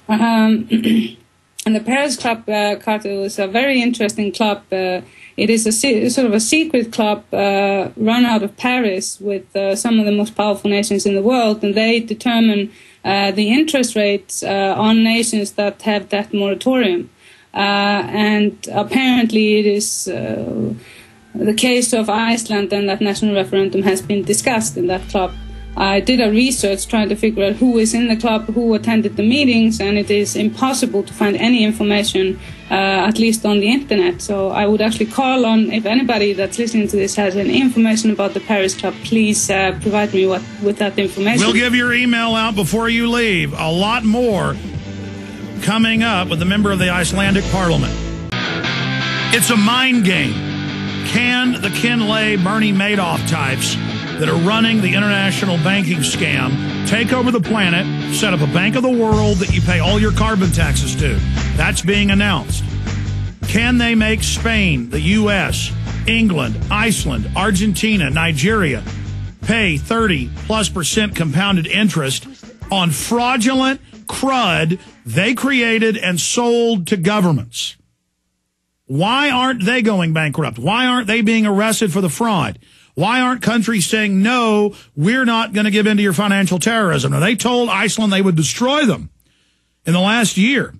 And the Paris Club cartel is a very interesting club. It is sort of a secret club run out of Paris with some of the most powerful nations in the world, and they determine the interest rates on nations that have debt moratorium. And apparently it is the case of Iceland, and that national referendum has been discussed in that club. I did a research trying to figure out who is in the club, who attended the meetings, and it is impossible to find any information, at least on the internet. So I would actually call on, if anybody that's listening to this has any information about the Paris Club, please provide me with that information. We'll give your email out before you leave. A lot more coming up with a member of the Icelandic Parliament. It's a mind game. Can the Ken Lay, Bernie Madoff types that are running the international banking scam take over the planet, set up a bank of the world that you pay all your carbon taxes to? That's being announced. Can they make Spain, the U.S., England, Iceland, Argentina, Nigeria pay 30+% compounded interest on fraudulent crud they created and sold to governments? Why aren't they going bankrupt? Why aren't they being arrested for the fraud? Why aren't countries saying, no, we're not going to give in to your financial terrorism? Now, they told Iceland they would destroy them in the last year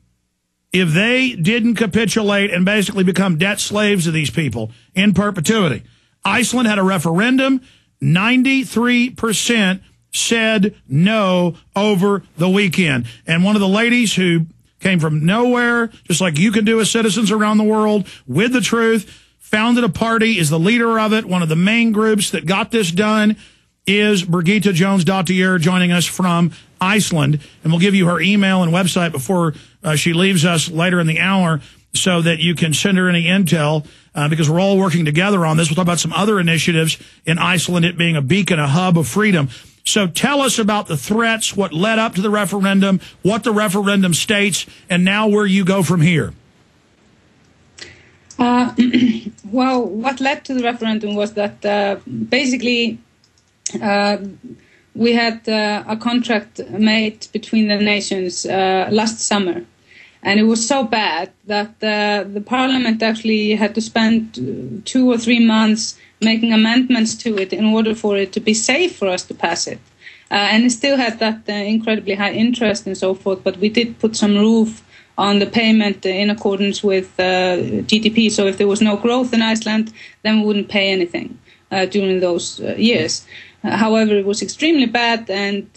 if they didn't capitulate and basically become debt slaves to these people in perpetuity. Iceland had a referendum. 93% said no over the weekend. And one of the ladies who came from nowhere, just like you can do as citizens around the world, with the truth, founded a party, is the leader of it. One of the main groups that got this done is Birgitta Jónsdóttir, joining us from Iceland. And we'll give you her email and website before she leaves us later in the hour so that you can send her any intel, because we're all working together on this. We'll talk about some other initiatives in Iceland, it being a beacon, a hub of freedom. So tell us about the threats, what led up to the referendum, what the referendum states, and now where you go from here. Well, what led to the referendum was that basically we had a contract made between the nations last summer. And it was so bad that the Parliament actually had to spend 2 or 3 months making amendments to it in order for it to be safe for us to pass it. And it still had that incredibly high interest and so forth, but we did put some roof on the payment in accordance with GDP. So if there was no growth in Iceland, then we wouldn't pay anything during those years. However, it was extremely bad, and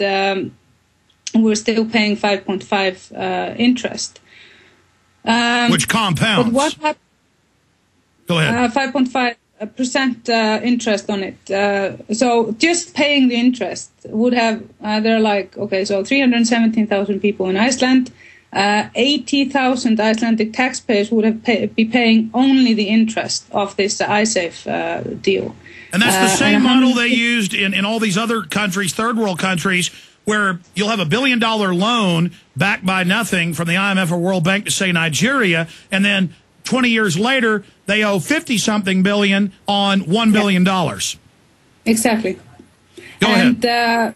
we're still paying 5.5 interest. Which compounds. But what happened? Go ahead. 5.5% interest on it. So just paying the interest would have, they're like, okay, so 317,000 people in Iceland, 80,000 Icelandic taxpayers would have be paying only the interest of this iSafe deal. And that's the same model they used in all these other countries, third world countries, where you'll have $1 billion loan backed by nothing from the IMF or World Bank to, say, Nigeria, and then 20 years later, they owe 50-something billion on $1 billion. Exactly. Go ahead.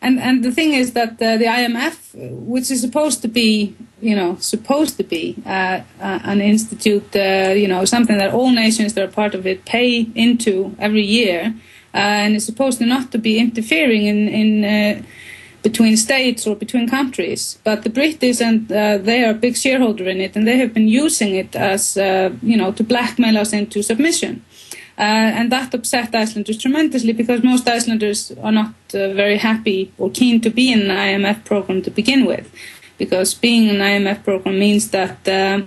And the thing is that the IMF, which is supposed to be an institute, something that all nations that are part of it pay into every year, and it's supposed to not to be interfering in between states or between countries. But the British, and they are a big shareholder in it, and they have been using it as, to blackmail us into submission. And that upset Icelanders tremendously, because most Icelanders are not very happy or keen to be in an IMF program to begin with. Because being in an IMF program means that there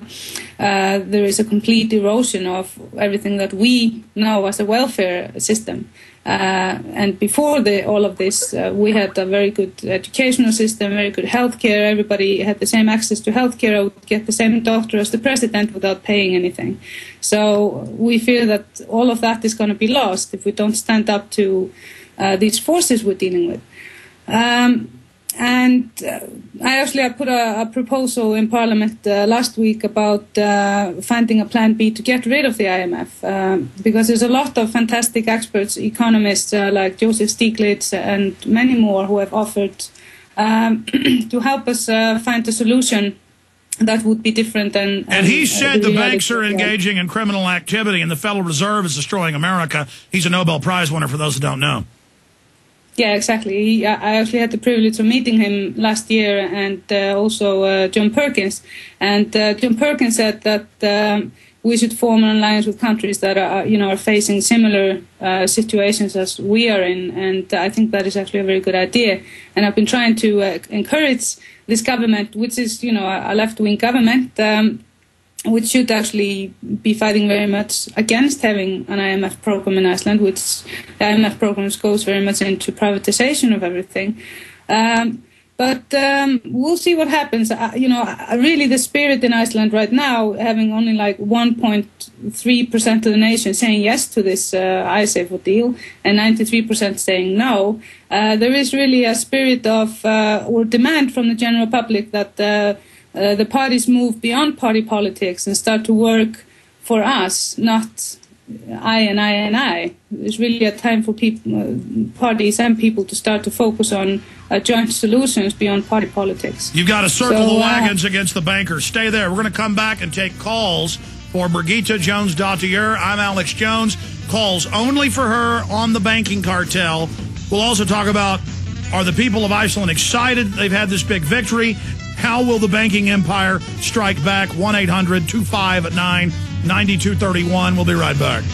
is a complete erosion of everything that we know as a welfare system. And before all of this, we had a very good educational system, very good healthcare. Everybody had the same access to healthcare. I would get the same doctor as the president without paying anything. So we fear that all of that is going to be lost if we don't stand up to these forces we're dealing with. And I put a proposal in Parliament last week about finding a plan B to get rid of the IMF, because there's a lot of fantastic experts, economists like Joseph Stiglitz and many more who have offered to help us find a solution that would be different than... And he said the banks are engaging in criminal activity and the Federal Reserve is destroying America. He's a Nobel Prize winner, for those who don't know. Yeah, exactly. I actually had the privilege of meeting him last year, and also John Perkins. And John Perkins said that we should form an alliance with countries that are facing similar situations as we are in. And I think that is actually a very good idea. And I've been trying to encourage this government, which is, a left-wing government, which should actually be fighting very much against having an IMF program in Iceland, which the IMF program goes very much into privatization of everything. But we'll see what happens. Really the spirit in Iceland right now, having only like 1.3% of the nation saying yes to this Icesave deal and 93% saying no, there is really a spirit of or demand from the general public that the parties move beyond party politics and start to work for us, not I and I and I. There's really a time for people, parties and people to start to focus on joint solutions beyond party politics. You've got to circle the wagons against the bankers. Stay there. We're going to come back and take calls for Birgitta Jónsdóttir. I'm Alex Jones. Calls only for her on the banking cartel. We'll also talk about, are the people of Iceland excited they've had this big victory? How will the banking empire strike back? 1-800-259-9231. We'll be right back.